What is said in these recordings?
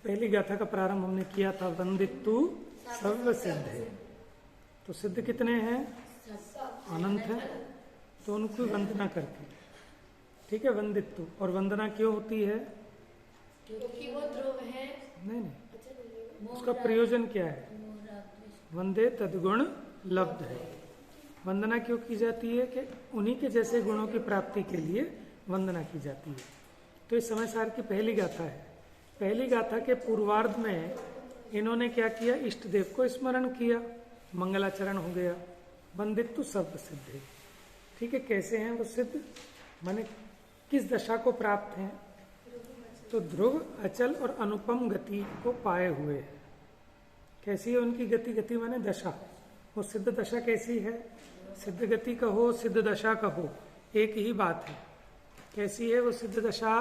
पहली गाथा का प्रारंभ हमने किया था, वंदितु सर्व सिद्ध है। तो सिद्ध कितने हैं? अनंत है, तो उनको वंदना करके, ठीक है, वंदितु। और वंदना क्यों होती है? क्योंकि वो ध्रुव है। नहीं, उसका प्रयोजन क्या है? वंदे तद्गुण लब्ध है। वंदना क्यों की जाती है? कि उन्हीं के जैसे गुणों की प्राप्ति के लिए वंदना की जाती है। तो इस समय सार की पहली गाथा है। पहली गाथा के पूर्वार्ध में इन्होंने क्या किया? इष्ट देव को स्मरण किया, मंगलाचरण हो गया। वंदितु सर्व सिद्ध है, ठीक है। कैसे हैं वो सिद्ध? माने किस दशा को प्राप्त हैं? तो ध्रुव, अचल और अनुपम गति को पाए हुए हैं। कैसी है उनकी गति? गति माने दशा। वो सिद्ध दशा कैसी है? सिद्ध गति कहो, सिद्ध दशा कहो, एक ही बात है। कैसी है वो सिद्ध दशा?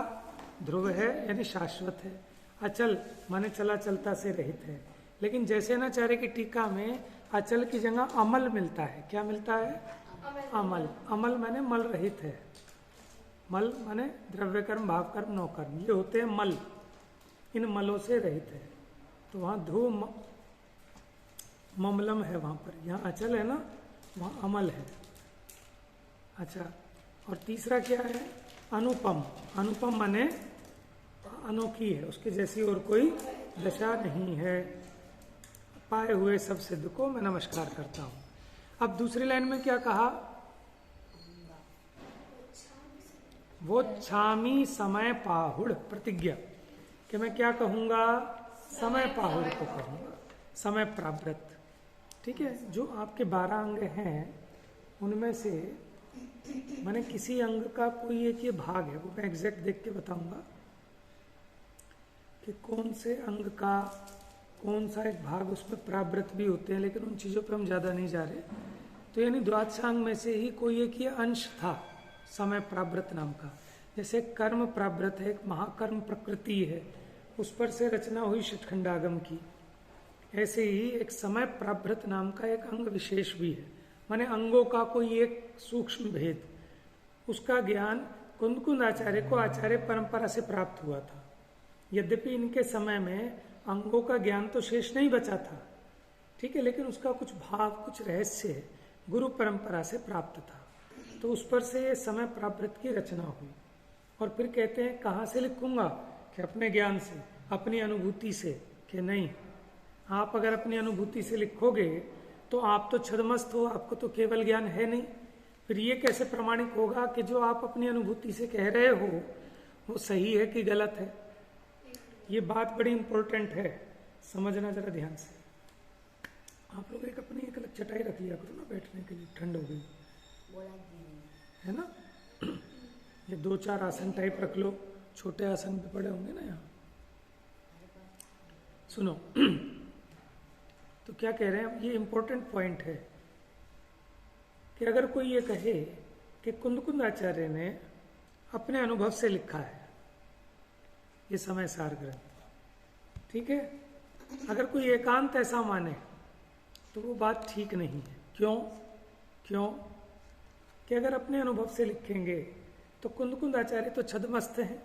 ध्रुव है यानी शाश्वत है। अचल माने चला चलता से रहित है। लेकिन जैसे नाचार्य की टीका में अचल की जगह अमल मिलता है। क्या मिलता है? अमल। अमल माने मल रहित है। मल माने द्रव्य कर्म, भाव कर्म, नौ कर्म, ये होते हैं मल। इन मलों से रहित है। तो वहां ध्रुव ममलम है वहां पर, यहाँ अचल है ना, वहां अमल है। अच्छा, और तीसरा क्या है? अनुपम। अनुपम माने अनोखी है, उसके जैसी और कोई दशा नहीं है। पाए हुए सब सिद्ध को मैं नमस्कार करता हूं। अब दूसरी लाइन में क्या कहा? वो छामी समय पाहुड़ प्रतिज्ञा, कि मैं क्या कहूंगा? समय पाहुड़ को कहूंगा, समय प्रावृत, ठीक है। जो आपके 12 अंग हैं उनमें से मैंने किसी अंग का कोई एक ये भाग है, वो मैं एग्जैक्ट देख के बताऊंगा कि कौन से अंग का कौन सा एक भाग उसमें प्रावृत भी होते हैं, लेकिन उन चीजों पर हम ज्यादा नहीं जा रहे। तो यानी द्वादशांग में से ही कोई एक ये अंश था समय प्रावृत नाम का। जैसे कर्म प्रावृत है, एक महाकर्म प्रकृति है, उस पर से रचना हुई षटखंडागम की। ऐसे ही एक समय प्रावृत नाम का एक अंग विशेष भी है, माने अंगों का कोई एक सूक्ष्म भेद। उसका ज्ञान कुंदकुंद आचार्य को आचार्य परंपरा से प्राप्त हुआ था। यद्यपि इनके समय में अंगों का ज्ञान तो शेष नहीं बचा था, ठीक है, लेकिन उसका कुछ भाव, कुछ रहस्य गुरु परंपरा से प्राप्त था। तो उस पर से समय प्रावृत की रचना हुई। और फिर कहते हैं कहाँ से लिखूंगा? कि अपने ज्ञान से, अपनी अनुभूति से। कि नहीं, आप अगर अपनी अनुभूति से लिखोगे तो आप तो छदमस्त हो, आपको तो केवल ज्ञान है नहीं। फिर ये कैसे प्रमाणित होगा कि जो आप अपनी अनुभूति से कह रहे हो वो सही है कि गलत है? ये बात बड़ी इंपॉर्टेंट है, समझना जरा ध्यान से। आप लोग एक अपनी एक अलग चटाई रख लिया करो ना बैठने के लिए, ठंड हो गई है ना। ये 2-4 आसन टाइप रख लो, छोटे आसन भी पड़े होंगे ना यहाँ। सुनो तो क्या कह रहे हैं, ये इंपॉर्टेंट पॉइंट है कि अगर कोई ये कहे कि कुंदकुंद आचार्य ने अपने अनुभव से लिखा है ये समय सार ग्रंथ, ठीक है, अगर कोई एकांत ऐसा माने तो वो बात ठीक नहीं है। क्यों? कि अगर अपने अनुभव से लिखेंगे तो कुंदकुंद आचार्य तो छदमस्त हैं,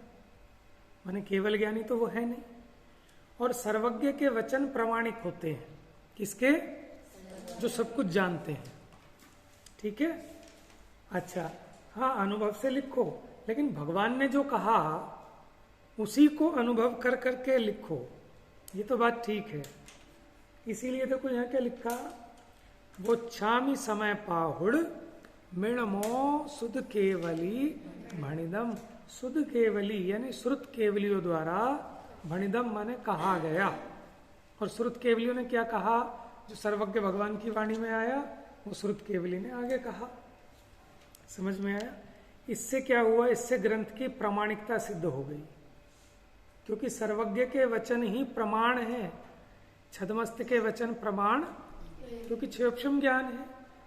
माने केवल ज्ञानी तो वो है नहीं। और सर्वज्ञ के वचन प्रमाणिक होते हैं। किसके? जो सब कुछ जानते हैं, ठीक है। अच्छा, हाँ, अनुभव से लिखो, लेकिन भगवान ने जो कहा उसी को अनुभव कर करके लिखो, ये तो बात ठीक है। इसीलिए देखो यहाँ क्या लिखा? वो छामी समय पाहुड़ मृणमो सुध केवली भणिदम। सुध केवली यानी श्रुत केवलियों द्वारा, भणिदम माने कहा गया। और श्रुत केवलियों ने क्या कहा? जो सर्वज्ञ भगवान की वाणी में आया वो श्रुत केवली ने आगे कहा। समझ में आया? इससे क्या हुआ? इससे ग्रंथ की प्रामाणिकता सिद्ध हो गई, क्योंकि सर्वज्ञ के वचन ही प्रमाण है, छदमस्त के वचन प्रमाण, क्योंकि क्षयोक्षम ज्ञान है,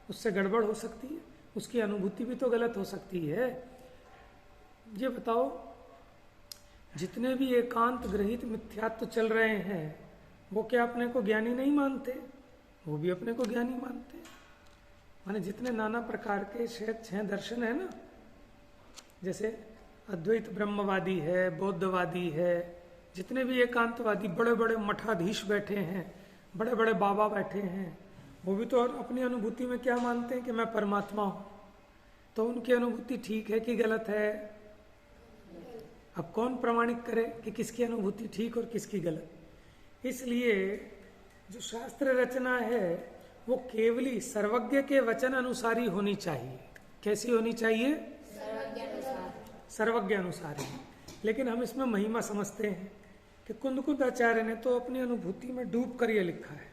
उससे गड़बड़ हो सकती है, उसकी अनुभूति भी तो गलत हो सकती है। ये बताओ, जितने भी एकांत ग्रहित मिथ्यात्व चल रहे हैं वो क्या अपने को ज्ञानी नहीं मानते? वो भी अपने को ज्ञानी मानते। माने जितने नाना प्रकार के शायद 6 दर्शन है ना, जैसे अद्वैत ब्रह्मवादी है, बौद्धवादी है, जितने भी एकांतवादी बड़े बड़े मठाधीश बैठे हैं, बड़े बड़े बाबा बैठे हैं, वो भी तो अपनी अनुभूति में क्या मानते हैं कि मैं परमात्मा हूं। तो उनकी अनुभूति ठीक है कि गलत है? अब कौन प्रमाणित करे कि किसकी अनुभूति ठीक और किसकी गलत? इसलिए जो शास्त्र रचना है वो केवली सर्वज्ञ के वचन अनुसार ही होनी चाहिए। कैसी होनी चाहिए? सर्वज्ञ अनुसार ही। लेकिन हम इसमें महिमा समझते हैं कि कुंद आचार्य ने तो अपनी अनुभूति में डूब कर ये लिखा है।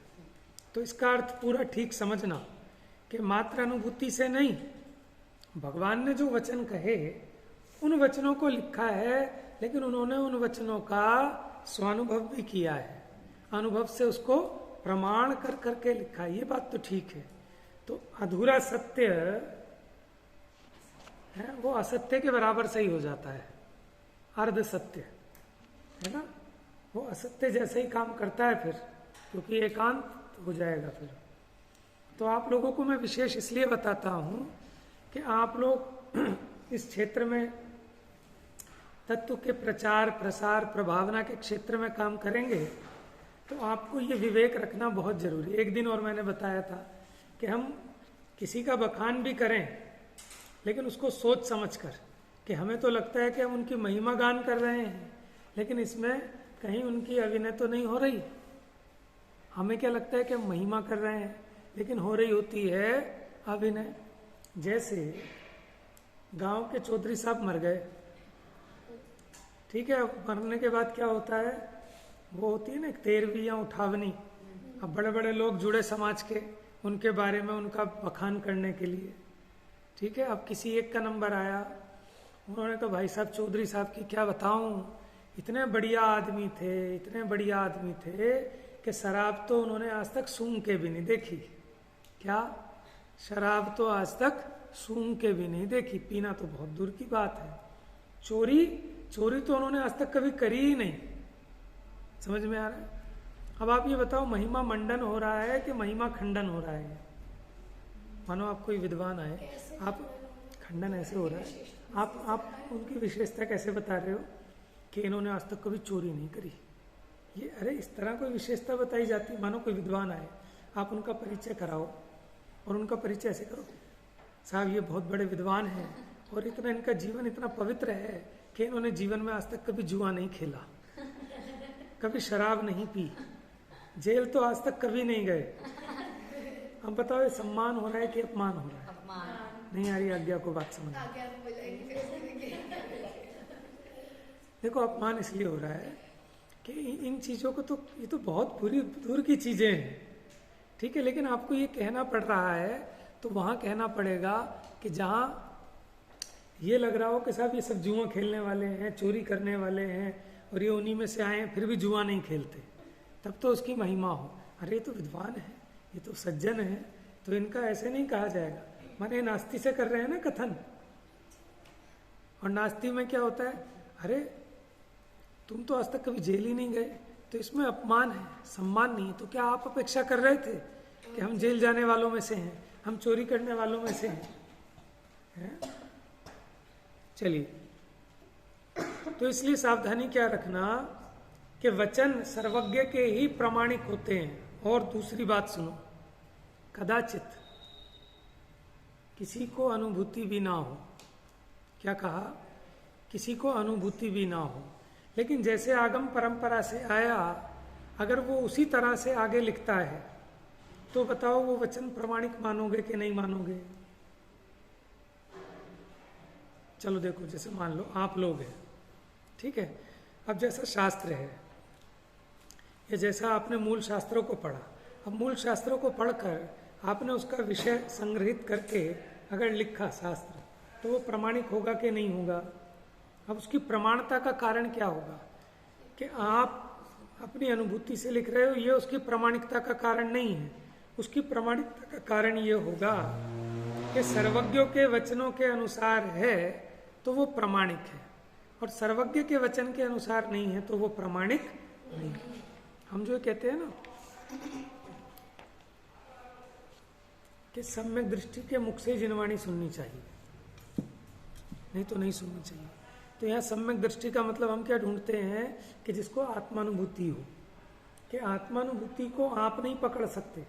तो इसका अर्थ पूरा ठीक समझना कि मात्र अनुभूति से नहीं, भगवान ने जो वचन कहे उन वचनों को लिखा है, लेकिन उन्होंने उन वचनों का स्वानुभव भी किया है, अनुभव से उसको प्रमाण कर करके लिखा है। ये बात तो ठीक है। तो अधूरा सत्य है वो असत्य के बराबर सही हो जाता है, अर्ध सत्य है ना, वो असत्य जैसे ही काम करता है फिर, क्योंकि एकांत हो जाएगा फिर। तो आप लोगों को मैं विशेष इसलिए बताता हूं कि आप लोग इस क्षेत्र में तत्व के प्रचार प्रसार प्रभावना के क्षेत्र में काम करेंगे तो आपको ये विवेक रखना बहुत जरूरी है। एक दिन और मैंने बताया था कि हम किसी का बखान भी करें लेकिन उसको सोच समझकर, कि हमें तो लगता है कि हम उनकी महिमा गान कर रहे हैं, लेकिन इसमें कहीं उनकी अभिनय तो नहीं हो रही। हमें क्या लगता है कि हम महिमा कर रहे हैं, लेकिन हो रही होती है अभिनय। जैसे गांव के चौधरी साहब मर गए, ठीक है, मरने के बाद क्या होता है, वो होती है ना एक 13वीं या उठावनी। अब बड़े बड़े लोग जुड़े समाज के, उनके बारे में उनका बखान करने के लिए, ठीक है। अब किसी एक का नंबर आया, उन्होंने तो भाई साहब चौधरी साहब की क्या बताऊं, इतने बढ़िया आदमी थे, इतने बढ़िया आदमी थे कि शराब तो उन्होंने आज तक सूंघ के भी नहीं देखी। क्या? शराब तो आज तक सूंघ के भी नहीं देखी, पीना तो बहुत दूर की बात है। चोरी तो उन्होंने आज तक कभी करी ही नहीं। समझ में आ रहा है? अब आप ये बताओ, महिमा मंडन हो रहा है कि महिमा खंडन हो रहा है? मानो आप कोई विद्वान आए, आप खंडन ऐसे हो रहा है, आप उनकी विशेषता कैसे बता रहे हो कि इन्होंने आज तक कभी चोरी नहीं करी? ये अरे इस तरह कोई विशेषता बताई जाती। मानो कोई विद्वान आए, आप उनका परिचय कराओ और उनका परिचय ऐसे करो, साहब ये बहुत बड़े विद्वान हैं और इतना इनका जीवन इतना पवित्र है कि इन्होंने जीवन में आज तक कभी जुआ नहीं खेला, कभी शराब नहीं पी, जेल तो आज तक कभी नहीं गए। अब बताओ ये सम्मान हो रहा है कि अपमान हो रहा है? नहीं आ रही आज्ञा को बात समझ? देखो अपमान इसलिए हो रहा है कि इन चीजों को तो, ये तो बहुत बुरी दूर की चीजें हैं, ठीक है, लेकिन आपको ये कहना पड़ रहा है तो वहां कहना पड़ेगा कि जहां ये लग रहा हो कि साहब ये सब जुआ खेलने वाले हैं, चोरी करने वाले हैं और ये उन्हीं में से आए हैं, फिर भी जुआ नहीं खेलते, तब तो उसकी महिमा हो। अरे ये तो विद्वान है, ये तो सज्जन है, तो इनका ऐसे नहीं कहा जाएगा। माने नास्ती से कर रहे हैं ना कथन, और नास्ती में क्या होता है, अरे तुम तो आज तक कभी जेल ही नहीं गए, तो इसमें अपमान है, सम्मान नहीं। तो क्या आप अपेक्षा कर रहे थे कि हम जेल जाने वालों में से हैं, हम चोरी करने वालों में से हैं? चलिए, तो इसलिए सावधानी क्या रखना कि वचन सर्वज्ञ के ही प्रामाणिक होते हैं। और दूसरी बात सुनो, कदाचित किसी को अनुभूति भी ना हो, क्या कहा, किसी को अनुभूति भी ना हो, लेकिन जैसे आगम परंपरा से आया, अगर वो उसी तरह से आगे लिखता है तो बताओ वो वचन प्रामाणिक मानोगे कि नहीं मानोगे? चलो देखो, जैसे मान लो आप लोग हैं, ठीक है, अब जैसा शास्त्र है या जैसा आपने मूल शास्त्रों को पढ़ा, अब मूल शास्त्रों को पढ़कर आपने उसका विषय संग्रहित करके अगर लिखा शास्त्र, तो वो प्रामाणिक होगा कि नहीं होगा? अब उसकी प्रमाणता का कारण क्या होगा कि आप अपनी अनुभूति से लिख रहे हो, ये उसकी प्रामाणिकता का कारण नहीं है। उसकी प्रामाणिकता का कारण ये होगा कि सर्वज्ञों के वचनों के अनुसार है तो वो प्रामाणिक है, और सर्वज्ञ के वचन के अनुसार नहीं है तो वो प्रामाणिक नहीं है। हम जो कहते हैं ना कि सम्यक दृष्टि के मुख से जिनवाणी सुननी चाहिए, नहीं तो नहीं सुननी चाहिए। तो यहाँ सम्यक दृष्टि का मतलब हम क्या ढूंढते हैं कि जिसको आत्मानुभूति हो, कि आत्मानुभूति को आप नहीं पकड़ सकते,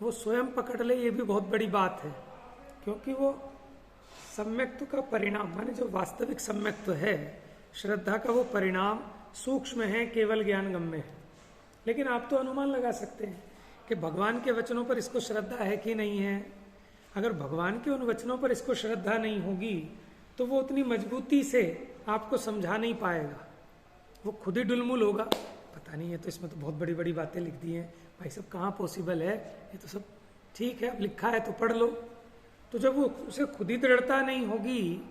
वो स्वयं पकड़ ले, ये भी बहुत बड़ी बात है। क्योंकि वो सम्यक्त्व का परिणाम, माने जो वास्तविक सम्यक्त्व है श्रद्धा का, वो परिणाम सूक्ष्म है, केवल ज्ञान गम्य है। लेकिन आप तो अनुमान लगा सकते हैं कि भगवान के वचनों पर इसको श्रद्धा है कि नहीं है। अगर भगवान के उन वचनों पर इसको श्रद्धा नहीं होगी तो वो उतनी मजबूती से आपको समझा नहीं पाएगा, वो खुद ही डुलमुल होगा। पता नहीं है तो इसमें तो बहुत बड़ी बड़ी बातें लिख दी हैं भाई, सब कहाँ पॉसिबल है, ये तो सब ठीक है, अब लिखा है तो पढ़ लो। तो जब वो उसे खुद ही दृढ़ता नहीं होगी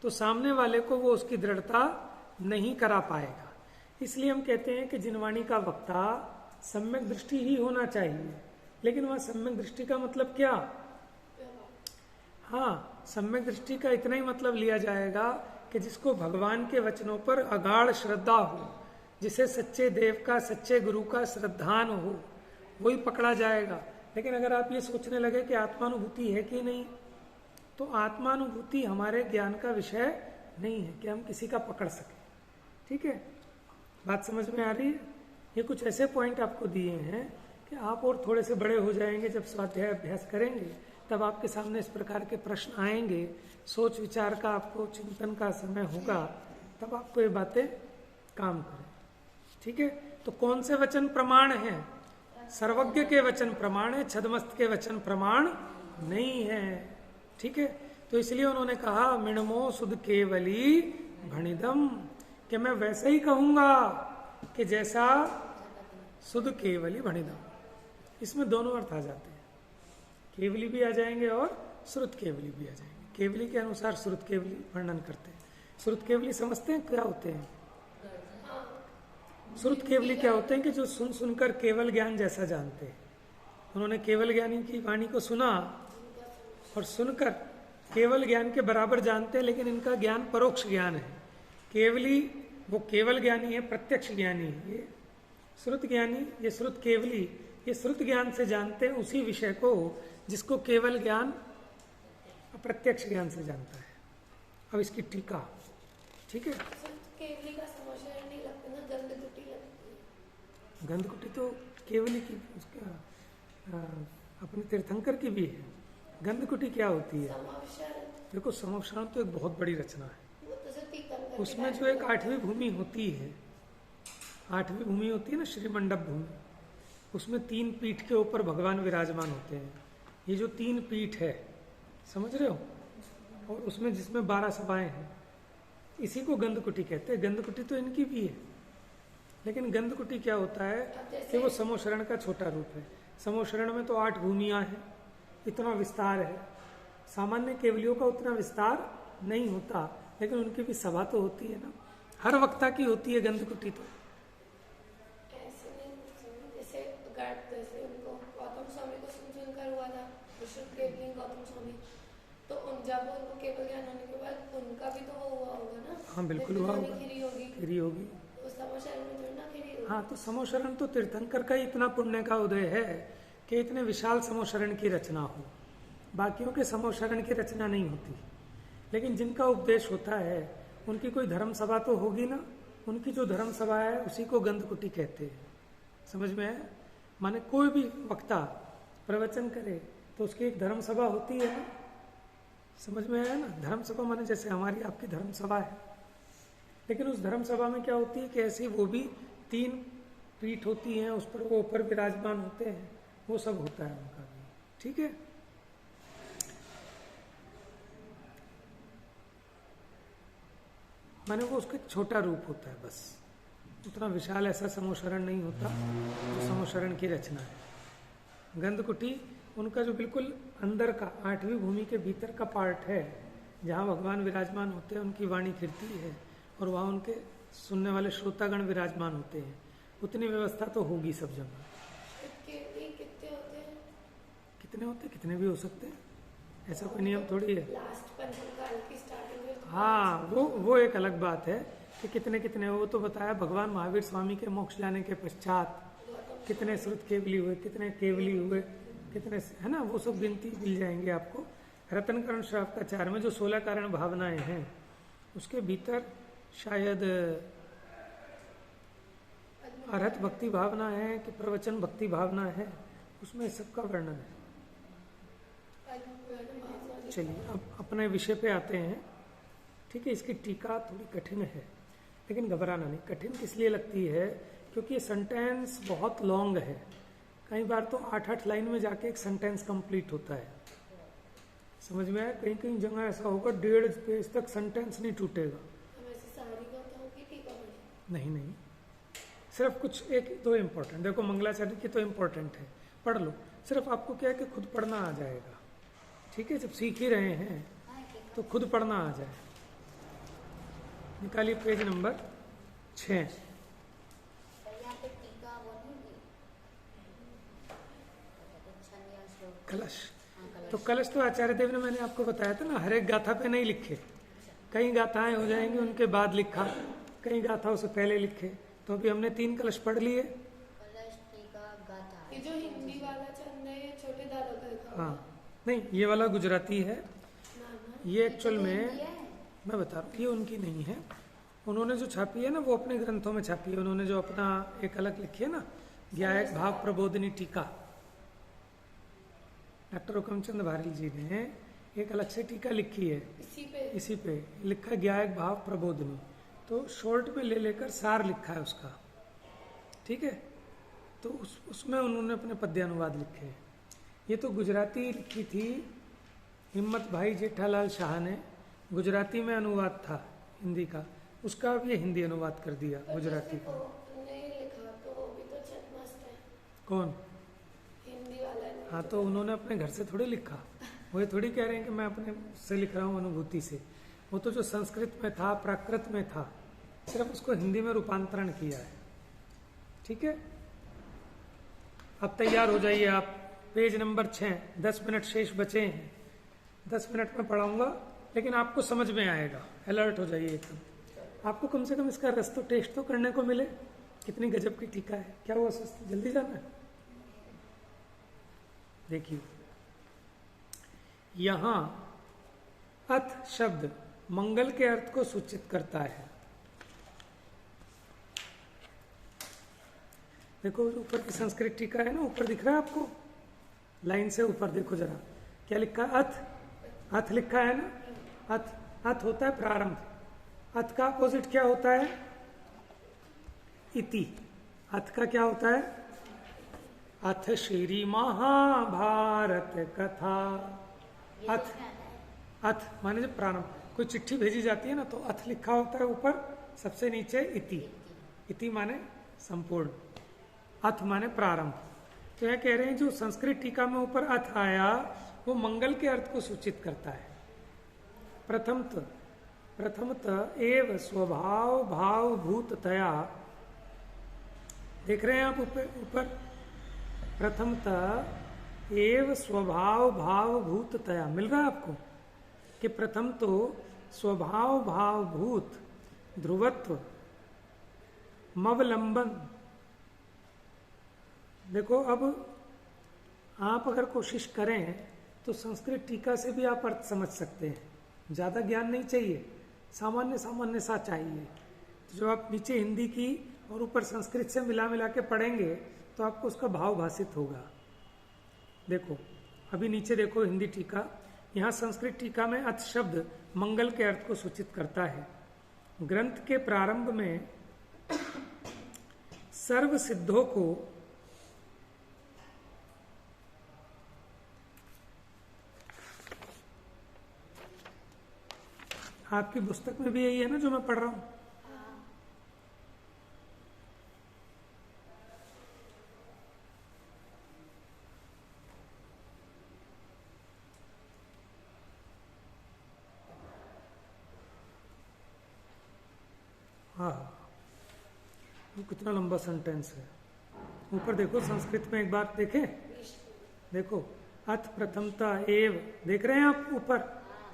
तो सामने वाले को वो उसकी दृढ़ता नहीं करा पाएगा। इसलिए हम कहते हैं कि जिनवाणी का वक्ता सम्यक दृष्टि ही होना चाहिए। लेकिन वह सम्यक दृष्टि का मतलब क्या? हाँ, सम्यक दृष्टि का इतना ही मतलब लिया जाएगा कि जिसको भगवान के वचनों पर अगाढ़ श्रद्धा हो, जिसे सच्चे देव का, सच्चे गुरु का श्रद्धान हो, वही पकड़ा जाएगा। लेकिन अगर आप ये सोचने लगे कि आत्मानुभूति है कि नहीं, तो आत्मानुभूति हमारे ज्ञान का विषय नहीं है कि हम किसी का पकड़ सके। ठीक है, बात समझ में आ रही है? ये कुछ ऐसे पॉइंट आपको दिए हैं कि आप और थोड़े से बड़े हो जाएंगे, जब स्वाध्याय अभ्यास करेंगे तब आपके सामने इस प्रकार के प्रश्न आएंगे, सोच विचार का आपको चिंतन का समय होगा, तब आपको ये बातें काम करें। ठीक है, तो कौन से वचन प्रमाण हैं? सर्वज्ञ के वचन प्रमाण है, छदमस्त के वचन प्रमाण नहीं है। ठीक है, तो इसलिए उन्होंने कहा मिणमो सुध केवली भणिदम, कि मैं वैसे ही कहूंगा कि जैसा सुध केवली भणिदम। इसमें दोनों अर्थ आ जाते हैं, केवली भी आ जाएंगे और श्रुत केवली भी आ जाएंगे। केवली के अनुसार श्रुत केवली वर्णन करते हैं। श्रुत केवली समझते हैं क्या होते हैं? श्रुत केवली क्या होते हैं कि जो सुन सुनकर केवल ज्ञान जैसा जानते हैं। उन्होंने केवल ज्ञानी की वाणी को सुना और सुनकर केवल ज्ञान के बराबर जानते हैं, लेकिन इनका ज्ञान परोक्ष ज्ञान है। केवली वो केवल ज्ञानी है, प्रत्यक्ष ज्ञानी है। ये श्रुत ज्ञानी, ये श्रुत केवली, ये श्रुत ज्ञान से जानते हैं उसी विषय को जिसको केवल ज्ञान प्रत्यक्ष ज्ञान से जानता है। अब इसकी टीका, ठीक है, केवली का समझ नहीं लगता ना, गंधकुटी लगती है। गंधकुटी तो केवली की, उसका अपने तीर्थंकर की भी है। गंधकुटी क्या होती है? देखो, समवशरण तो एक बहुत बड़ी रचना है। उसमें जो एक आठवीं भूमि होती है, आठवीं भूमि होती है ना, श्रीमंडप भूमि, उसमें 3 पीठ के ऊपर भगवान विराजमान होते हैं। ये जो 3 पीठ है, समझ रहे हो, और उसमें जिसमें 12 सभाएं हैं, इसी को गंधकुटी कहते हैं। गंधकुटी तो इनकी भी है, लेकिन गंधकुटी क्या होता है कि वो समोशरण का छोटा रूप है। समोशरण में तो 8 भूमियां हैं, इतना विस्तार है। सामान्य केवलियों का उतना विस्तार नहीं होता, लेकिन उनकी भी सभा तो होती है ना, हर वक्ता की होती है गंधकुटी। तो ऐसे नहीं, जैसे उनको गौतम स्वामी को सुनकर हुआ था, गौतम स्वामी, तो जब उनको केवल ज्ञान होने के बाद उनका भी तो वो हुआ होगा ना। हाँ, बिल्कुल हुआ होगा, खिरी होगी। हाँ, तो समोशरण तो तीर्थंकर का ही इतना पुण्य का उदय है कि इतने विशाल समोशरण की रचना हो। बाकियों के समोशरण की रचना नहीं होती, लेकिन जिनका उपदेश होता है उनकी कोई धर्म सभा तो होगी ना। उनकी जो धर्म सभा है उसी को गंधकुटी कहते हैं। समझ में है? माने कोई भी वक्ता प्रवचन करे तो उसकी एक धर्म सभा होती है ना। समझ में आया ना? धर्म सभा माने जैसे हमारी आपकी धर्म सभा है, लेकिन उस धर्म सभा में क्या होती है कि ऐसी वो भी 3 पीठ होती हैं, उस पर वो ऊपर विराजमान होते हैं, वो सब होता है उनका भी। ठीक है, माने वो उसका एक छोटा रूप होता है, बस उतना विशाल ऐसा समोशरण नहीं होता जो समोशरण की रचना है। गंधकुटी उनका जो बिल्कुल अंदर का 8वीं भूमि के भीतर का पार्ट है, जहाँ भगवान विराजमान होते हैं, उनकी वाणी खिरती है और वहाँ उनके सुनने वाले श्रोतागण विराजमान होते हैं। उतनी व्यवस्था तो होगी सब जगह। कितने होते हैं? कितने होते, कितने भी हो सकते हैं, ऐसा कोई नियम थोड़ी है। लास्ट पंचम काल की स्टार्टिंग में हाँ, वो एक अलग बात है कि कितने कितने, वो तो बताया भगवान महावीर स्वामी के मोक्ष जाने के पश्चात कितने श्रुत केवली हुए, कितने केवली हुए, कितने, है ना, वो सब गिनती मिल जाएंगे आपको। रत्नकरण श्रावकाचार्य में जो 16 कारण भावनाएं हैं उसके भीतर शायद अरहत भक्ति भावना है कि प्रवचन भक्ति भावना है, उसमें सबका वर्णन है। चलिए अब अपने विषय पे आते हैं। ठीक है, इसकी टीका थोड़ी कठिन है, लेकिन घबराना नहीं। कठिन किस लिए लगती है? क्योंकि ये सेंटेंस बहुत लॉन्ग है। कई बार तो 8-8 लाइन में जाके एक सेंटेंस कंप्लीट होता है। समझ में आया? कहीं कहीं जगह ऐसा होगा 1.5 पेज तक सेंटेंस नहीं टूटेगा। नहीं नहीं, सिर्फ कुछ एक दो इम्पोर्टेंट, देखो मंगलाचरण की तो इम्पोर्टेंट है, पढ़ लो। सिर्फ आपको क्या है कि खुद पढ़ना आ जाएगा। ठीक है, जब सीख ही रहे हैं तो खुद पढ़ना आ जाए। निकालिए पेज नंबर 6। कलश, तो कलश तो आचार्य देव ने मैंने आपको बताया था ना, हर एक गाथा पे नहीं लिखे। कई गाथाएं हो जाएंगी उनके बाद लिखा, कई गाथाओं से पहले लिखे। तो अभी हमने 3 कलश पढ़ लिए। ये जो हिंदी वाला चंद है, ये छोटे दादा का लिखा। हाँ नहीं, ये वाला गुजराती है। ये एक्चुअल में मैं बता रहा हूँ, ये उनकी नहीं है। उन्होंने जो छापी है ना, वो अपने ग्रंथों में छापी है। उन्होंने जो अपना एक अलग लिखी है ना, ज्ञायक भाव प्रबोधनी टीका, डॉक्टर हुकमचंद भारिल जी ने एक अलग से टीका लिखी है। इसी पे लिखा ज्ञायक भाव प्रबोधनी। तो शॉर्ट में ले लेकर सार लिखा है उसका। ठीक है, तो उसमें उन्होंने अपने पद्यानुवाद लिखे हैं। ये तो गुजराती लिखी थी हिम्मत भाई जेठालाल शाह ने, गुजराती में अनुवाद था हिंदी का, उसका अब ये हिंदी अनुवाद कर दिया गुजराती का। नहीं लिखा तो वो भी तो छदमस्त है। कौन? हिंदी वाला ने। हाँ, तो उन्होंने अपने घर से थोड़ी लिखा। वो ये थोड़ी कह रहे हैं कि मैं अपने से लिख रहा हूँ अनुभूति से। वो तो जो संस्कृत में था, प्राकृत में था, सिर्फ उसको हिंदी में रूपांतरण किया है। ठीक है, अब तैयार हो जाइए आप। पेज नंबर 6, 10 मिनट शेष बचे हैं। 10 मिनट में पढ़ाऊंगा, लेकिन आपको समझ में आएगा। अलर्ट हो जाइए एकदम। आपको कम से कम इसका रस तो टेस्ट तो करने को मिले, कितनी गजब की टीका है। क्या हुआ सस्ती, जल्दी जाना है? देखिए, यहां अथ शब्द मंगल के अर्थ को सूचित करता है। देखो ऊपर की संस्कृत टीका है ना, ऊपर दिख रहा है आपको, लाइन से ऊपर देखो जरा, क्या लिखा है? अथ। अथ लिखा है ना, अथ। अथ होता है प्रारंभ। अथ का अपोजिट क्या होता है? इति। अथ का क्या होता है? अथ श्री महाभारत कथा। अथ, अथ माने जब प्रारंभ, कोई चिट्ठी भेजी जाती है ना, तो अथ लिखा होता है ऊपर, सबसे नीचे इति। इति माने संपूर्ण, अथ माने प्रारंभ। तो यह कह रहे हैं जो संस्कृत टीका में ऊपर अथ आया, वो मंगल के अर्थ को सूचित करता है। प्रथमतः एव स्वभाव भाव भूततया, देख रहे हैं आप ऊपर, प्रथमतः एव स्वभाव भाव भूततया, मिल रहा है आपको कि प्रथम तो स्वभाव भाव भूत ध्रुवत्व मवलंबन। देखो अब आप अगर कोशिश करें तो संस्कृत टीका से भी आप अर्थ समझ सकते हैं। ज्यादा ज्ञान नहीं चाहिए, सामान्य सामान्य सा चाहिए। तो जब आप नीचे हिंदी की और ऊपर संस्कृत से मिला मिला के पढ़ेंगे तो आपको उसका भाव भाषित होगा। देखो अभी नीचे देखो हिंदी टीका, यहाँ संस्कृत टीका में अथ शब्द मंगल के अर्थ को सूचित करता है। ग्रंथ के प्रारंभ में सर्व सिद्धों को आपकी पुस्तक में भी यही है ना जो मैं पढ़ रहा हूं। हाँ, वो कितना लंबा सेंटेंस है। ऊपर देखो संस्कृत में एक बार देखें, देखो अथ प्रथमता एव, देख रहे हैं आप ऊपर,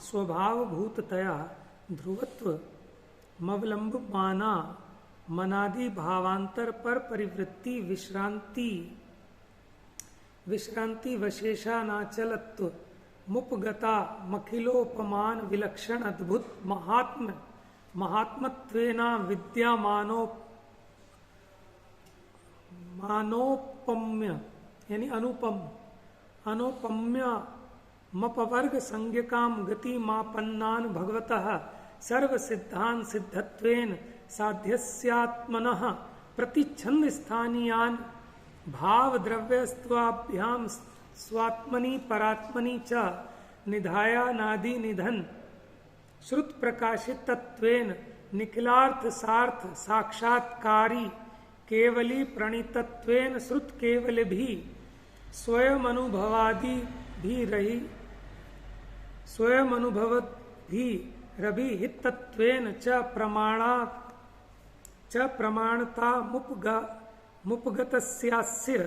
स्वभाव भूततया ध्रुवत्व मवलंब माना मनादि भावांतर पर परिवृत्ति विश्रांति वशेषानाचलत्व मुपगता मखिलोपमान विलक्षण अद्भुत महात्म महात्मत्वेना मानोपम्य यानी अनुपम्य मपवर्ग संज्ञकाम गति मापन्नान भगवतः सर्व सिद्धांत सिद्धत्वेन साध्यस्यात्मनः प्रतिच्छन्द स्थानीयान भाव द्रव्यस्त्वाभ्याम स्वात्मनि परात्मनि च निधाया नादि निधन श्रुत प्रकाशित तत्वेन निखिलार्थ सार्थ साक्षात्कारी केवली प्रणीतत्वेन श्रुत केवल भी स्वयं अनुभवादि भी रही स्वयं अनुभव भी रभि हितत्वेन च प्रमाणता मुपगतस्यास्य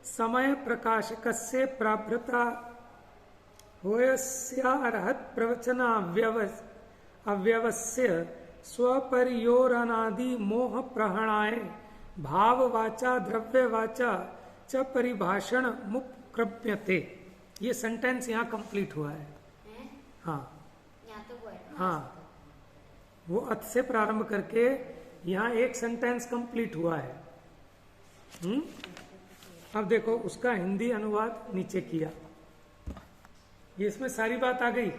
समय प्रकाशकस्य प्राभृता होयस्यार्हत प्रवचन अव्यवस्य स्वपरियोरनादि मोह प्रहणाय भाव वाचा द्रव्य वाचा च परिभाषण मुपक्रप्यते। ये सेंटेंस यहाँ कंप्लीट हुआ है। हाँ हाँ, वो अथ से प्रारंभ करके यहाँ एक सेंटेंस कंप्लीट हुआ है। अब देखो उसका हिंदी अनुवाद नीचे किया, ये इसमें सारी बात आ गई।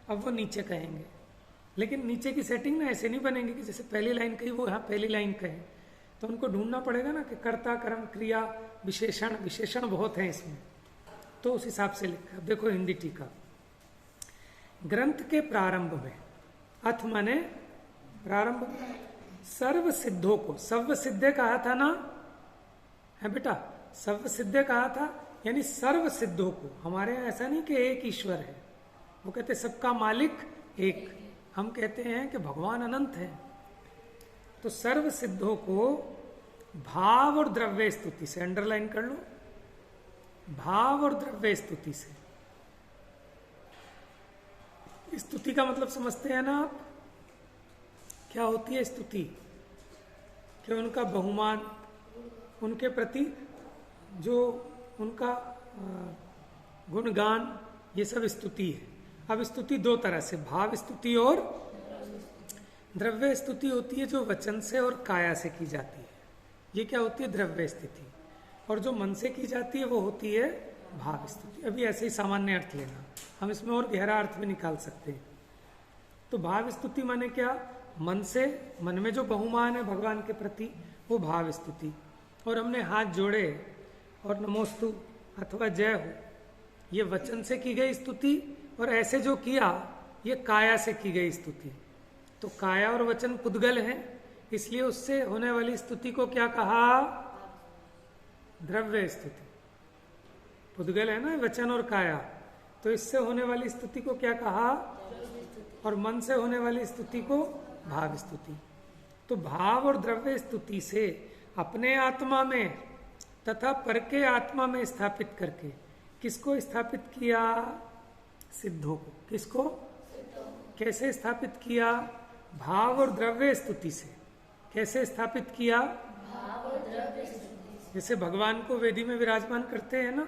अब वो नीचे कहेंगे, लेकिन नीचे की सेटिंग ना ऐसे नहीं बनेगी कि जैसे पहली लाइन कही वो यहाँ पहली लाइन कहे, तो उनको ढूंढना पड़ेगा ना कि कर्ता कर्म क्रिया विशेषण बहुत हैं इसमें, तो उस हिसाब से लिखा। देखो हिंदी टीका, ग्रंथ के प्रारंभ में, अथ माने प्रारंभ, सर्व सिद्धों को, सर्व सिद्धे कहा था ना, है बेटा, सर्व सिद्धे कहा था, यानी सर्व सिद्धों को। हमारे यहाँ ऐसा नहीं कि एक ईश्वर है, वो कहते सबका मालिक एक, हम कहते हैं कि भगवान अनंत है। तो सर्व सिद्धों को भाव और द्रव्य स्तुति से, अंडरलाइन कर लो, भाव और द्रव्य स्तुति से। स्तुति का मतलब समझते हैं ना आप, क्या होती है स्तुति? कि उनका बहुमान, उनके प्रति जो उनका गुणगान, ये सब स्तुति है। अब स्तुति दो तरह से, भाव स्तुति और द्रव्य स्तुति होती है, जो वचन से और काया से की जाती है। ये क्या होती है? द्रव्य स्तुति। और जो मन से की जाती है वो होती है भाव स्तुति। अभी ऐसे ही सामान्य अर्थ लेना, हम इसमें और गहरा अर्थ भी निकाल सकते हैं। तो भाव स्तुति माने क्या? मन से, मन में जो बहुमान है भगवान के प्रति, वो भाव स्तुति। और हमने हाथ जोड़े और नमोस्तु अथवा जय हो, ये वचन से की गई स्तुति। और ऐसे जो किया, ये काया से की गई स्तुति। तो काया और वचन पुद्गल हैं, इसलिए उससे होने वाली स्तुति को क्या कहा? द्रव्य स्तुति। पुद्गल है ना वचन और काया, तो इससे होने वाली स्तुति को क्या कहा? और मन से होने वाली स्तुति को भाव स्तुति। तो भाव और द्रव्य स्तुति से अपने आत्मा में तथा पर के आत्मा में स्थापित करके किसको स्थापित किया? सिद्धों को। किसको? कैसे स्थापित किया? भाव और द्रव्य स्तुति से। कैसे स्थापित किया? भाव और द्रव्य स्तुति। जैसे भगवान को वेदी में विराजमान करते हैं ना,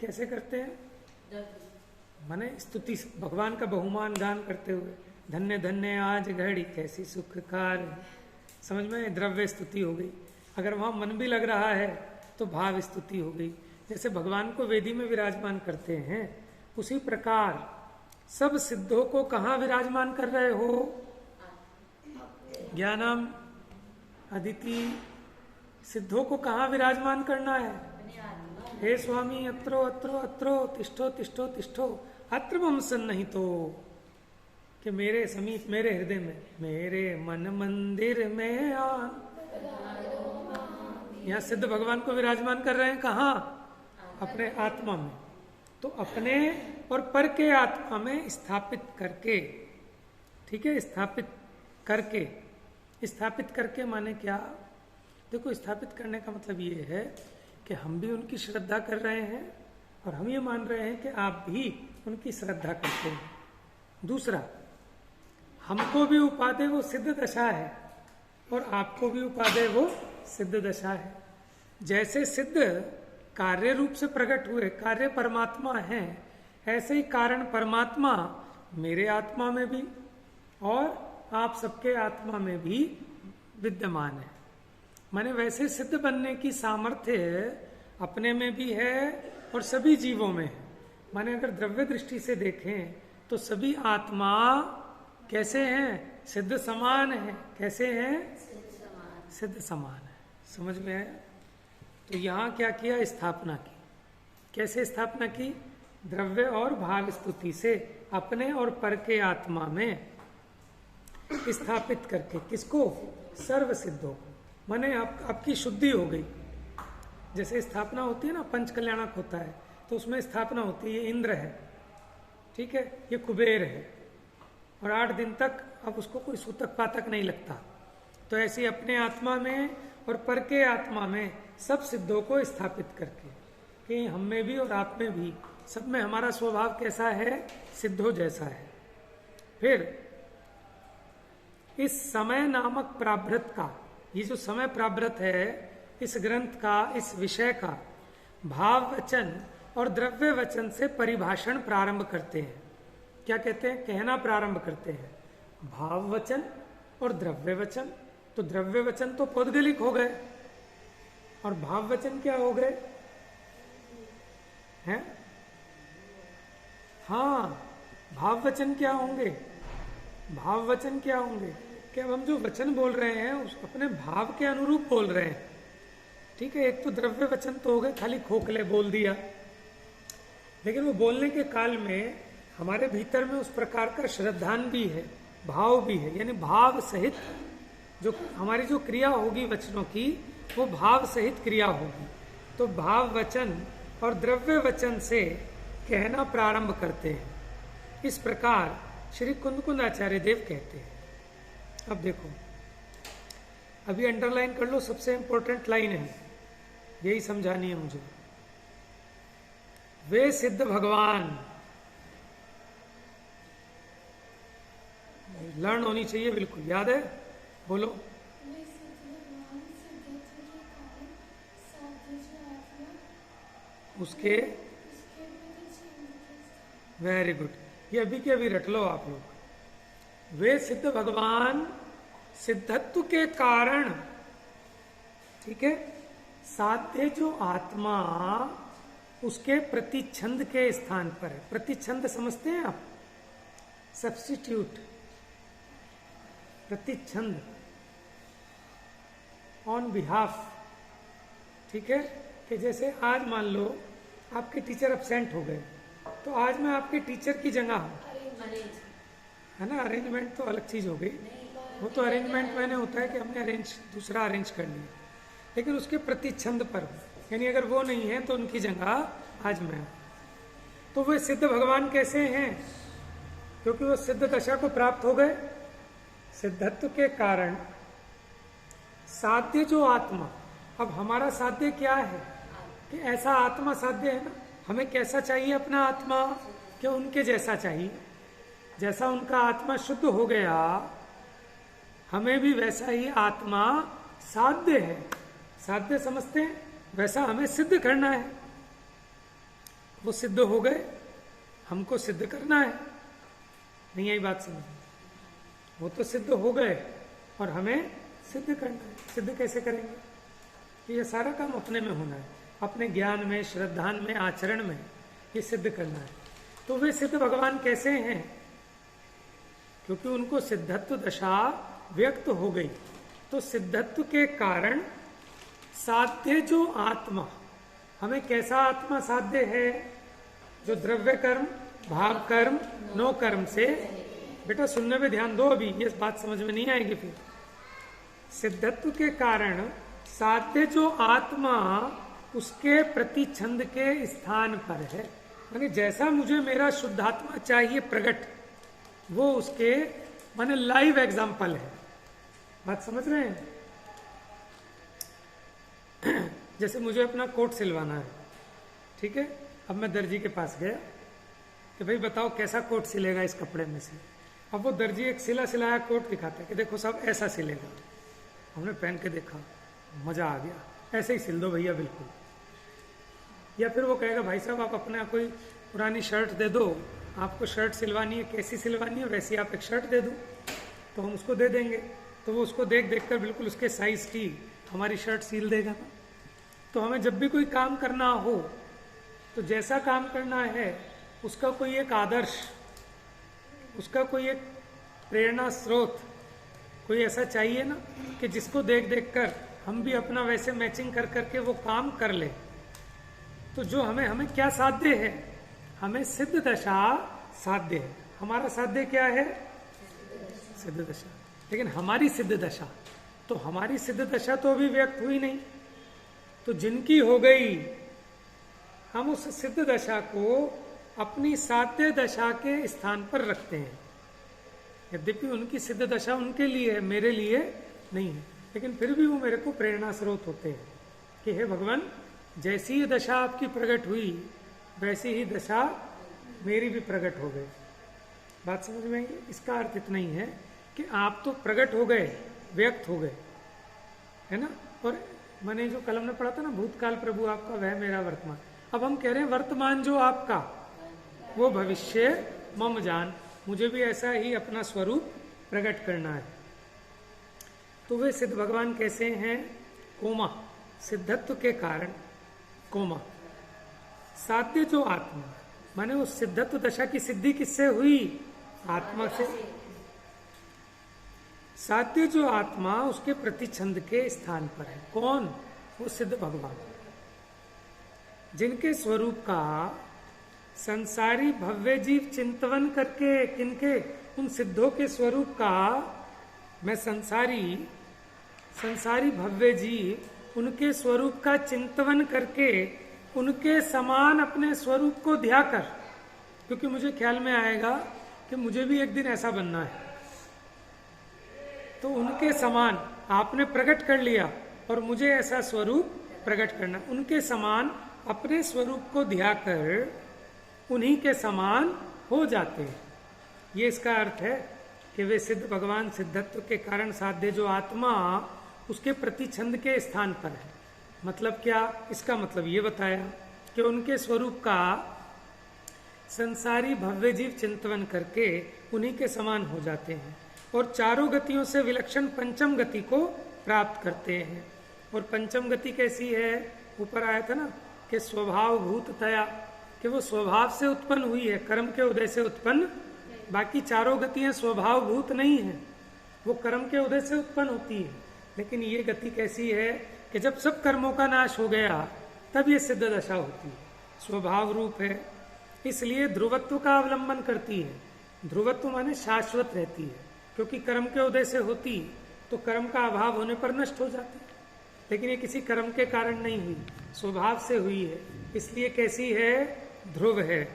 कैसे करते हैं? माने स्तुति, भगवान का बहुमान गान करते हुए, धन्य धन्य आज घड़ी कैसी सुखकार। समझ में? द्रव्य स्तुति हो गई। अगर वहां मन भी लग रहा है तो भाव स्तुति हो गई। जैसे भगवान को वेदी में विराजमान करते हैं, उसी प्रकार सब सिद्धों को कहाँ विराजमान कर रहे हो? ज्ञानम अदिति सिद्धों को कहाँ विराजमान करना है? हे स्वामी अत्रो अत्रो अत्रो तिष्ठो तिष्ठो तिष्ठो अत्र मम सन्निहितो, कि मेरे समीप, मेरे हृदय में, मेरे मन मंदिर में आन। यहाँ सिद्ध भगवान को विराजमान कर रहे हैं कहाँ? अपने आत्मा में। तो अपने और पर के आत्मा में स्थापित करके, ठीक है, स्थापित करके। स्थापित करके माने क्या? देखो, स्थापित करने का मतलब ये है कि हम भी उनकी श्रद्धा कर रहे हैं और हम ये मान रहे हैं कि आप भी उनकी श्रद्धा करते हैं। दूसरा, हमको भी उपादेय वो सिद्ध दशा है और आपको भी उपादेय वो सिद्ध दशा है। जैसे सिद्ध कार्य रूप से प्रकट हुए, कार्य परमात्मा है, ऐसे ही कारण परमात्मा मेरे आत्मा में भी और आप सबके आत्मा में भी विद्यमान है। माने वैसे सिद्ध बनने की सामर्थ्य अपने में भी है और सभी जीवों में है। माने अगर द्रव्य दृष्टि से देखें तो सभी आत्मा कैसे हैं? सिद्ध समान है। कैसे हैं? सिद्ध समान है। समझ में आया? तो यहां क्या किया? स्थापना की। कैसे स्थापना की? द्रव्य और भाव स्तुति से अपने और पर के आत्मा में स्थापित करके। किसको? सर्व सिद्धों को। माने आपकी शुद्धि हो गई। जैसे स्थापना होती है ना, पंच कल्याणक होता है तो उसमें स्थापना होती है। ये इंद्र है, ठीक है, ये कुबेर है, और 8 दिन तक अब उसको कोई सूतक पातक नहीं लगता। तो ऐसे अपने आत्मा में और पर के आत्मा में सब सिद्धों को स्थापित करके कि हम में भी और आप में भी, सब में हमारा स्वभाव कैसा है? सिद्धों जैसा है। फिर इस समय नामक प्राभृत का, ये जो समय प्राभृत है, इस ग्रंथ का, इस विषय का भाव वचन और द्रव्य वचन से परिभाषण प्रारंभ करते हैं। क्या कहते हैं? कहना प्रारंभ करते हैं। भाव वचन और द्रव्य वचन। तो द्रव्य वचन तो पौद्गलिक हो गए और भाव वचन क्या हो गए? हैं? हाँ, भाव वचन क्या होंगे? भाव वचन क्या होंगे कि अब हम जो वचन बोल रहे हैं उस अपने भाव के अनुरूप बोल रहे हैं। ठीक है, एक तो द्रव्य वचन तो हो गए, खाली खोखले बोल दिया, लेकिन वो बोलने के काल में हमारे भीतर में उस प्रकार का श्रद्धान भी है, भाव भी है। यानी भाव सहित जो हमारी जो क्रिया होगी वचनों की, वो भाव सहित क्रिया होगी। तो भाव वचन और द्रव्य वचन से कहना प्रारंभ करते हैं। इस प्रकार श्री कुंद आचार्य देव कहते हैं। अब देखो, अभी अंडरलाइन कर लो, सबसे इंपॉर्टेंट लाइन है, यही समझानी है मुझे। वे सिद्ध भगवान, लर्न होनी चाहिए, बिल्कुल याद है, बोलो। उसके, वेरी गुड, ये अभी के अभी रट लो आप लोग। वे सिद्ध भगवान सिद्धत्व के कारण, ठीक है, साध्य जो आत्मा उसके प्रतिच्छंद के स्थान पर है। प्रतिच्छंद समझते हैं आप? सब्स्टिट्यूट, प्रतिच्छंद, ऑन बिहाफ। ठीक है, कि जैसे आज मान लो आपके टीचर एब्सेंट हो गए, तो आज मैं आपके टीचर की जगह हूं, है ना। अरेंजमेंट तो अलग चीज हो गई, वो तो अरेंजमेंट मैंने होता है कि हमने दूसरा अरेंज कर लिया, लेकिन उसके प्रतिच्छंद पर हूं, यानी अगर वो नहीं है तो उनकी जगह आज मैं। तो वे सिद्ध भगवान कैसे हैं? क्योंकि वो सिद्ध दशा को प्राप्त हो गए। सिद्धत्व के कारण साध्य जो आत्मा, अब हमारा साध्य क्या है कि ऐसा आत्मा साध्य है ना। हमें कैसा चाहिए अपना आत्मा? क्या उनके जैसा चाहिए। जैसा उनका आत्मा शुद्ध हो गया, हमें भी वैसा ही आत्मा साध्य है। साध्य समझते हैं? वैसा हमें सिद्ध करना है। वो सिद्ध हो गए, हमको सिद्ध करना है। नहीं आई बात समझ? वो तो सिद्ध हो गए और हमें सिद्ध करना है। सिद्ध कैसे करेंगे? कि ये सारा काम अपने में होना है, अपने ज्ञान में, श्रद्धान में, आचरण में, ये सिद्ध करना है। तो वे सिद्ध भगवान कैसे हैं? क्योंकि उनको सिद्धत्व दशा व्यक्त हो गई। तो सिद्धत्व के कारण साध्य जो आत्मा, हमें कैसा आत्मा साध्य है? जो द्रव्य कर्म, भाव कर्म, नो कर्म से, बेटा सुनने में ध्यान दो, अभी ये बात समझ में नहीं आएगी फिर। सिद्धत्व के कारण साध्य जो आत्मा उसके प्रतिच्छंद के स्थान पर है, माने जैसा मुझे मेरा शुद्धात्मा चाहिए प्रकट, वो उसके माने लाइव एग्जाम्पल है। बात समझ रहे हैं? जैसे मुझे अपना कोट सिलवाना है, ठीक है, अब मैं दर्जी के पास गया कि भाई बताओ कैसा कोट सिलेगा इस कपड़े में से। अब वो दर्जी एक सिला सिलाया कोट दिखाता है कि देखो सब ऐसा सिलेगा। हमने पहन के देखा, मजा आ गया, ऐसे ही सिल दो भैया बिल्कुल। या फिर वो कहेगा भाई साहब आप अपना कोई पुरानी शर्ट दे दो, आपको शर्ट सिलवानी है, कैसी सिलवानी है वैसी आप एक शर्ट दे दो। तो हम उसको दे देंगे, तो वो उसको देख देख कर बिल्कुल उसके साइज की हमारी शर्ट सील देगा ना। तो हमें जब भी कोई काम करना हो तो जैसा काम करना है उसका कोई एक आदर्श, उसका कोई एक प्रेरणा स्रोत कोई ऐसा चाहिए ना कि जिसको देख देख कर हम भी अपना वैसे मैचिंग कर करके वो काम कर ले। तो जो हमें क्या साध्य है, हमें सिद्ध दशा साध्य है। हमारा साध्य क्या है? सिद्ध दशा। लेकिन हमारी सिद्ध दशा, तो हमारी सिद्ध दशा तो अभी व्यक्त हुई नहीं, तो जिनकी हो गई हम उस सिद्ध दशा को अपनी साध्य दशा के स्थान पर रखते हैं। यद्यपि उनकी सिद्ध दशा उनके लिए है, मेरे लिए नहीं है, लेकिन फिर भी वो मेरे को प्रेरणा स्रोत होते हैं कि हे भगवान, जैसी ही दशा आपकी प्रकट हुई वैसी ही दशा मेरी भी प्रकट हो गई। बात समझ में आई? इसका अर्थ इतना ही है कि आप तो प्रकट हो गए, व्यक्त हो गए, है ना। और मैंने जो कलम में पढ़ा था ना, भूतकाल प्रभु आपका वह मेरा वर्तमान, अब हम कह रहे हैं वर्तमान जो आपका वो भविष्य मम जान, मुझे भी ऐसा ही अपना स्वरूप प्रकट करना है। तो वे सिद्ध भगवान कैसे हैं? कोमा, सिद्धत्व के कारण कोमा। साध्य जो आत्मा, माने उस सिद्धत्व दशा की सिद्धि किससे हुई? आत्मा से। साध्य जो आत्मा उसके प्रतिछंद के स्थान पर है। कौन? वो सिद्ध भगवान, जिनके स्वरूप का संसारी भव्य जीव चिंतवन करके, किनके? उन सिद्धों के स्वरूप का मैं संसारी भव्य जीव उनके स्वरूप का चिंतवन करके उनके समान अपने स्वरूप को ध्याकर, क्योंकि मुझे ख्याल में आएगा कि मुझे भी एक दिन ऐसा बनना है, तो उनके समान आपने प्रकट कर लिया और मुझे ऐसा स्वरूप प्रकट करना, उनके समान अपने स्वरूप को ध्याकर उन्हीं के समान हो जाते हैं। ये इसका अर्थ है कि वे सिद्ध भगवान सिद्धत्व के कारण साध्य जो आत्मा उसके प्रतिछंद के स्थान पर है। मतलब क्या? इसका मतलब ये बताया कि उनके स्वरूप का संसारी भव्य जीव चिंतन करके उन्हीं के समान हो जाते हैं और चारों गतियों से विलक्षण पंचम गति को प्राप्त करते हैं। और पंचम गति कैसी है? ऊपर आया था ना कि स्वभाव भूततया, कि वो स्वभाव से उत्पन्न हुई है, कर्म के उदय से उत्पन्न। बाकी चारों गतियां स्वभाव भूत नहीं है, वो कर्म के उदय से उत्पन्न होती है। लेकिन ये गति कैसी है कि जब सब कर्मों का नाश हो गया तब ये सिद्ध दशा होती है, स्वभाव रूप है, इसलिए ध्रुवत्व का अवलंबन करती है। ध्रुवत्व माने शाश्वत रहती है, क्योंकि कर्म के उदय से होती तो कर्म का अभाव होने पर नष्ट हो जाती, लेकिन ये किसी कर्म के कारण नहीं हुई, स्वभाव से हुई है, इसलिए कैसी है? ध्रुव है।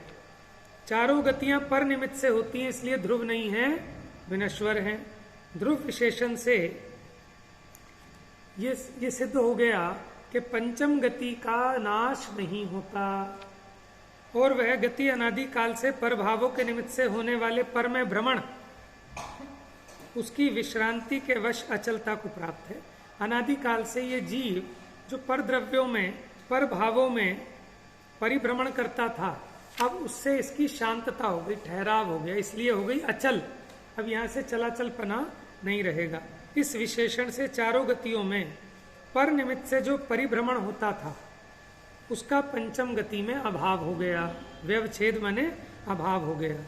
चारों गतियां पर निमित्त से होती हैं, इसलिए ध्रुव नहीं है, विनश्वर है। ध्रुव विशेषण से ये सिद्ध हो गया कि पंचम गति का नाश नहीं होता और वह गति अनादि काल से पर भावों के निमित्त से होने वाले पर में भ्रमण, उसकी विश्रांति के वश अचलता को प्राप्त है। अनादि काल से ये जीव जो पर द्रव्यों में, पर भावों में परिभ्रमण करता था, अब उससे इसकी शांतता हो गई, ठहराव हो गया, इसलिए हो गई अचल। अब यहाँ से चलाचल पना नहीं रहेगा। इस विशेषण से चारों गतियों में पर निमित्त से जो परिभ्रमण होता था उसका पंचम गति में अभाव हो गया, व्यवच्छेद माने अभाव हो गया।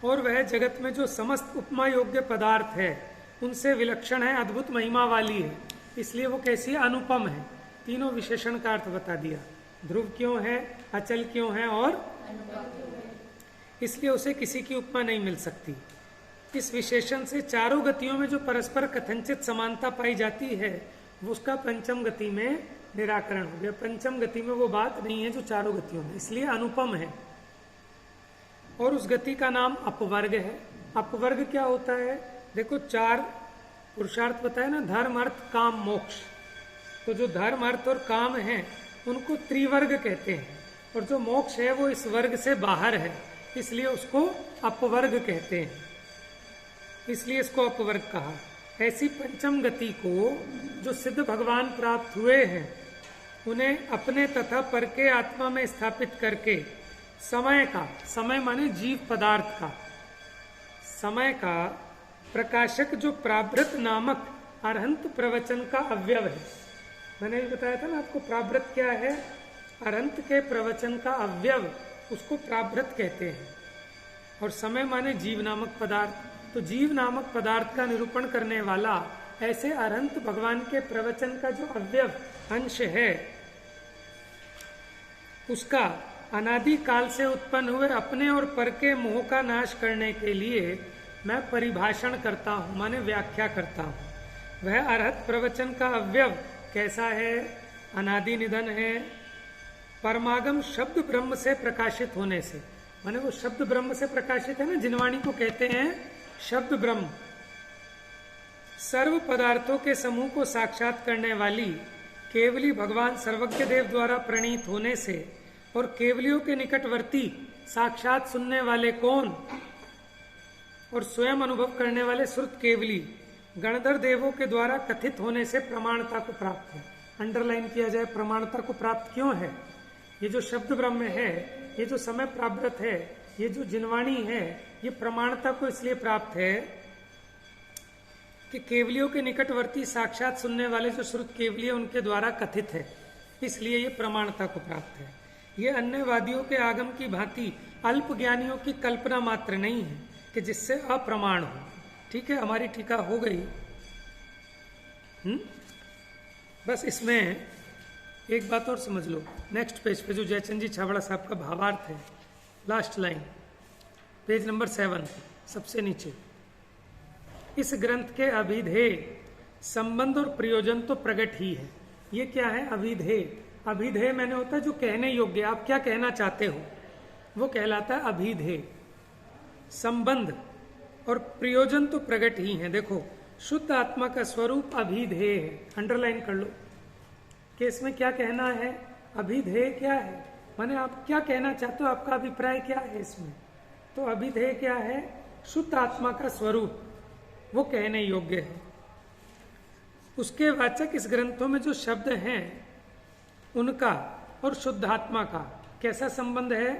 और वह जगत में जो समस्त उपमा योग्य पदार्थ है उनसे विलक्षण है, अद्भुत महिमा वाली है, इसलिए वो कैसी? अनुपम है। तीनों विशेषण का अर्थ बता दिया। ध्रुव क्यों है, अचल क्यों है और इसलिए उसे किसी की उपमा नहीं मिल सकती। इस विशेषण से चारों गतियों में जो परस्पर कथनचित समानता पाई जाती है वो उसका पंचम गति में निराकरण हो गया। पंचम गति में वो बात नहीं है जो चारों गतियों में, इसलिए अनुपम है। और उस गति का नाम अपवर्ग है। अपवर्ग क्या होता है? देखो, चार पुरुषार्थ बताया ना, धर्म अर्थ काम मोक्ष। तो जो धर्म अर्थ और काम है उनको त्रिवर्ग कहते हैं, और जो मोक्ष है वो इस वर्ग से बाहर है, इसलिए उसको अपवर्ग कहते हैं, इसलिए इसको अपवर्ग कहा। ऐसी पंचम गति को जो सिद्ध भगवान प्राप्त हुए हैं उन्हें अपने तथा पर के आत्मा में स्थापित करके समय का, समय माने जीव पदार्थ का, समय का प्रकाशक जो प्राभृत नामक अरहंत प्रवचन का अवयव है। मैंने भी बताया था ना आपको, प्राभृत क्या है? अरहंत के प्रवचन का अवयव, उसको प्राभृत कहते हैं। और समय माने जीव नामक पदार्थ। तो जीव नामक पदार्थ का निरूपण करने वाला ऐसे अरहंत भगवान के प्रवचन का जो अवयव अंश है, उसका अनादि काल से उत्पन्न हुए अपने और पर के मोह का नाश करने के लिए मैं परिभाषण करता हूं, माने व्याख्या करता हूं। वह अरहत प्रवचन का अवयव कैसा है? अनादि निधन है, परमागम शब्द ब्रह्म से प्रकाशित होने से, माने वो शब्द ब्रह्म से प्रकाशित है ना, जिनवाणी को कहते हैं शब्द ब्रह्म। सर्व पदार्थों के समूह को साक्षात करने वाली केवली भगवान सर्वज्ञ देव द्वारा प्रणीत होने से, और केवलियों के निकटवर्ती साक्षात सुनने वाले कौन और स्वयं अनुभव करने वाले श्रुत केवली गणधर देवों के द्वारा कथित होने से प्रमाणता को प्राप्त है। अंडरलाइन किया जाए, प्रमाणता को प्राप्त क्यों है? ये जो शब्द ब्रह्म है, ये जो समय प्रावृत है, ये जो जिनवाणी है, ये प्रमाणता को इसलिए प्राप्त है कि केवलियों के निकटवर्ती साक्षात सुनने वाले जो श्रुत केवली उनके द्वारा कथित है, इसलिए ये प्रमाणता को प्राप्त है। ये अन्यवादियों के आगम की भांति अल्प ज्ञानियों की कल्पना मात्र नहीं है कि जिससे अप्रमाण हो। ठीक है, हमारी टीका हो गई। बस इसमें एक बात और समझ लो, नेक्स्ट पेज पे जो जयचंद जी छाबड़ा साहब का भावार्थ है, लास्ट लाइन, पेज नंबर 7 सबसे नीचे। इस ग्रंथ के अभिधेय संबंध और प्रयोजन तो प्रकट ही है। ये क्या है? अभिधेय। अभिधेय मैंने होता है जो कहने योग्य, आप क्या कहना चाहते हो, वो कहलाता है अभिधेय। संबंध और प्रयोजन तो प्रकट ही है। देखो, शुद्ध आत्मा का स्वरूप अभिधेय है, अंडरलाइन कर लो कि इसमें क्या कहना है। अभिधेय क्या है, माने आप क्या कहना चाहते हो, आपका अभिप्राय क्या है इसमें। तो अभिधेय क्या है? शुद्ध आत्मा का स्वरूप, वो कहने योग्य है। उसके वाचक इस ग्रंथों में जो शब्द हैं उनका और शुद्धात्मा का कैसा संबंध है?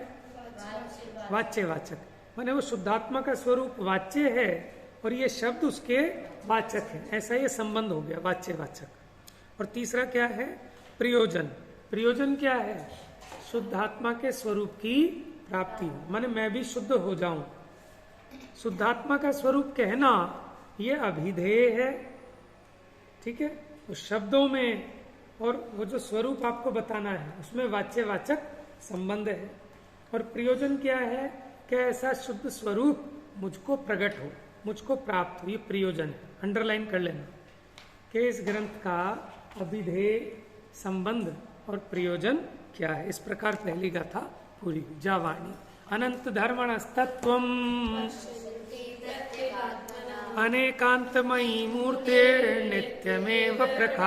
वाच्य वाचक, माने वो शुद्धात्मा का स्वरूप वाच्य है और ये शब्द उसके वाचक है, ऐसा ये संबंध हो गया, वाच्य वाचक। और तीसरा क्या है? प्रयोजन। प्रयोजन क्या है? शुद्धात्मा के स्वरूप की प्राप्ति, माने मैं भी शुद्ध हो जाऊं। शुद्धात्मा का स्वरूप कहना ये अभिधेय है। ठीक है, उस शब्दों में और वो जो स्वरूप आपको बताना है उसमें वाच्य वाचक संबंध है। और प्रयोजन क्या है? कि ऐसा शुद्ध स्वरूप मुझको प्रकट हो, मुझको प्राप्त हो, ये प्रयोजन है। अंडरलाइन कर लेना कि इस ग्रंथ का अभिधेय, संबंध और प्रयोजन क्या है। इस प्रकार पहली गाथा पूरी। जावाणी अनंत धर्मणस्तत्वम् अनेकांतमयी मूर्ते नित्यमेव प्रकाश